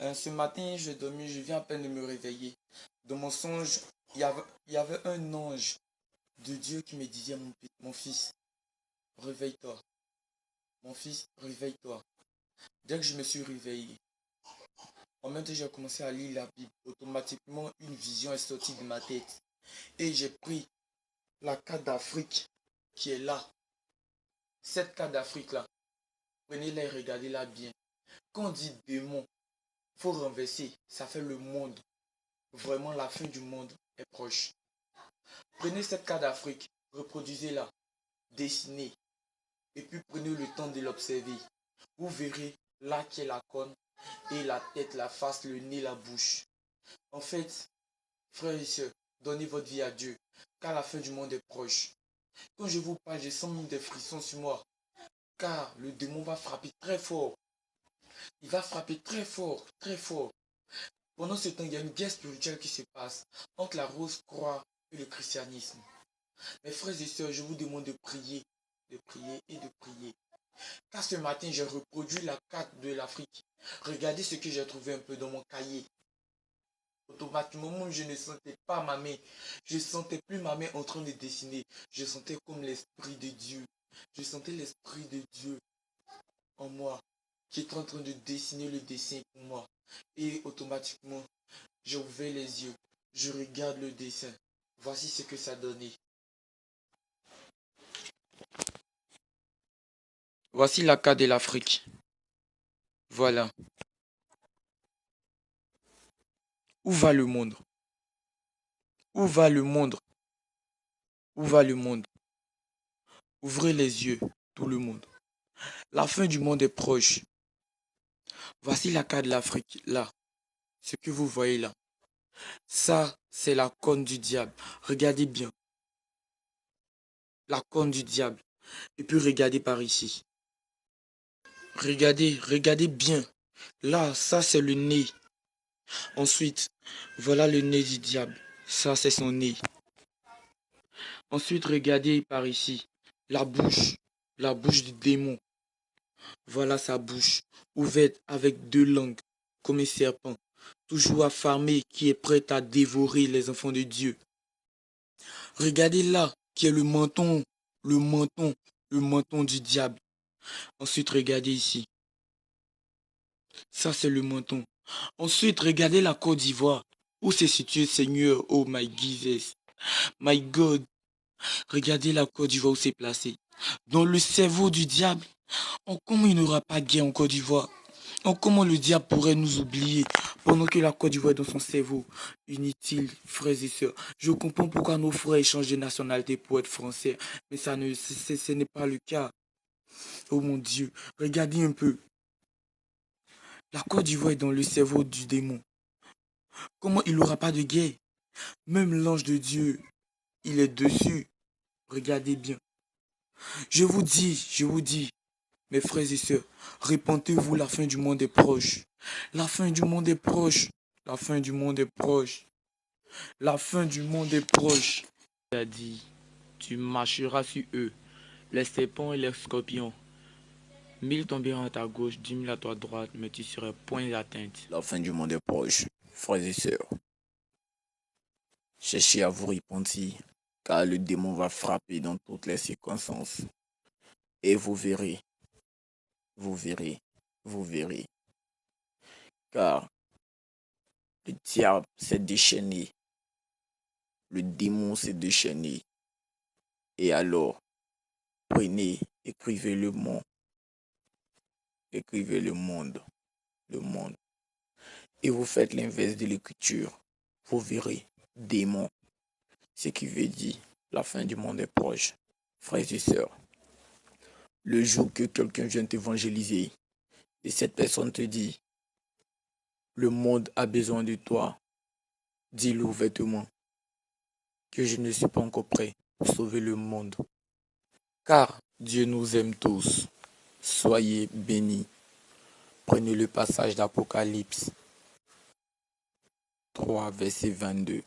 Ce matin, je dormis, je viens à peine de me réveiller. Dans mon songe, il y avait un ange de Dieu qui me disait, mon fils, réveille-toi. Mon fils, réveille-toi. Dès que je me suis réveillé, en même temps, j'ai commencé à lire la Bible. Automatiquement, une vision est sortie de ma tête. Et j'ai pris la carte d'Afrique qui est là. Cette carte d'Afrique-là, prenez-la et regardez-la bien. Quand on dit démon, faut renverser. Ça fait le monde. Vraiment, la fin du monde est proche. Prenez cette carte d'Afrique, reproduisez-la, dessinez, et puis prenez le temps de l'observer. Vous verrez là qui est la corne, et la tête, la face, le nez, la bouche. En fait, frères et sœurs, donnez votre vie à Dieu, car la fin du monde est proche. Quand je vous parle, je sens même des frissons sur moi, car le démon va frapper très fort. Il va frapper très fort, très fort. Pendant ce temps, il y a une guerre spirituelle qui se passe entre la rose croix et le christianisme. Mes frères et sœurs, je vous demande de prier et de prier. Car ce matin, j'ai reproduit la carte de l'Afrique. Regardez ce que j'ai trouvé un peu dans mon cahier. Automatiquement, même je ne sentais pas ma main. Je ne sentais plus ma main en train de dessiner. Je sentais comme l'Esprit de Dieu. Je sentais l'Esprit de Dieu en moi qui est en train de dessiner le dessin pour moi. Et automatiquement, j'ai ouvert les yeux. Je regarde le dessin. Voici ce que ça donnait. Voici la carte de l'Afrique. Voilà. Où va le monde? Où va le monde? Où va le monde? Ouvrez les yeux, tout le monde. La fin du monde est proche. Voici la carte de l'Afrique, là. Ce que vous voyez là. Ça, c'est la corne du diable. Regardez bien. La corne du diable. Et puis regardez par ici. Regardez bien. Là, ça c'est le nez. Ensuite, voilà le nez du diable. Ça c'est son nez. Ensuite, regardez par ici. La bouche. La bouche du démon. Voilà sa bouche, ouverte avec deux langues, comme un serpent, toujours affamé, qui est prêt à dévorer les enfants de Dieu. Regardez là, qui est le menton, le menton, le menton du diable. Ensuite, regardez ici. Ça, c'est le menton. Ensuite, regardez la Côte d'Ivoire. Où se situe, Seigneur? Oh my Jesus. My God. Regardez la Côte d'Ivoire où c'est placé. Dans le cerveau du diable. Oh, comment il n'y aura pas de guerre en Côte d'Ivoire? Oh, comment le diable pourrait nous oublier pendant que la Côte d'Ivoire est dans son cerveau? Inutile, frères et sœurs. Je comprends pourquoi nos frères échangent de nationalité pour être français. Mais ce n'est pas le cas. Oh mon Dieu. Regardez un peu. La Côte d'Ivoire est dans le cerveau du démon. Comment il n'aura pas de guerre? Même l'ange de Dieu, il est dessus. Regardez bien. Je vous dis, mes frères et sœurs, répentez-vous, la fin du monde est proche. La fin du monde est proche. La fin du monde est proche. La fin du monde est proche. Il a dit, tu marcheras sur eux, les serpents et les scorpions. 1000 tomberont à ta gauche, 10 000 à ta droite, mais tu seras point atteinte. La fin du monde est proche, frères et sœurs. Cherchez à vous repentir, car le démon va frapper dans toutes les circonstances. Et vous verrez, vous verrez, vous verrez. Car le diable s'est déchaîné, le démon s'est déchaîné. Et alors, prenez, écrivez le monde, le monde. Et vous faites l'inverse de l'écriture. Vous verrez, démon, ce qui veut dire la fin du monde est proche. Frères et sœurs, le jour que quelqu'un vient t'évangéliser et cette personne te dit, le monde a besoin de toi, dis-le ouvertement que je ne suis pas encore prêt pour sauver le monde. Car Dieu nous aime tous. Soyez bénis. Prenez le passage d'Apocalypse 3, verset 22.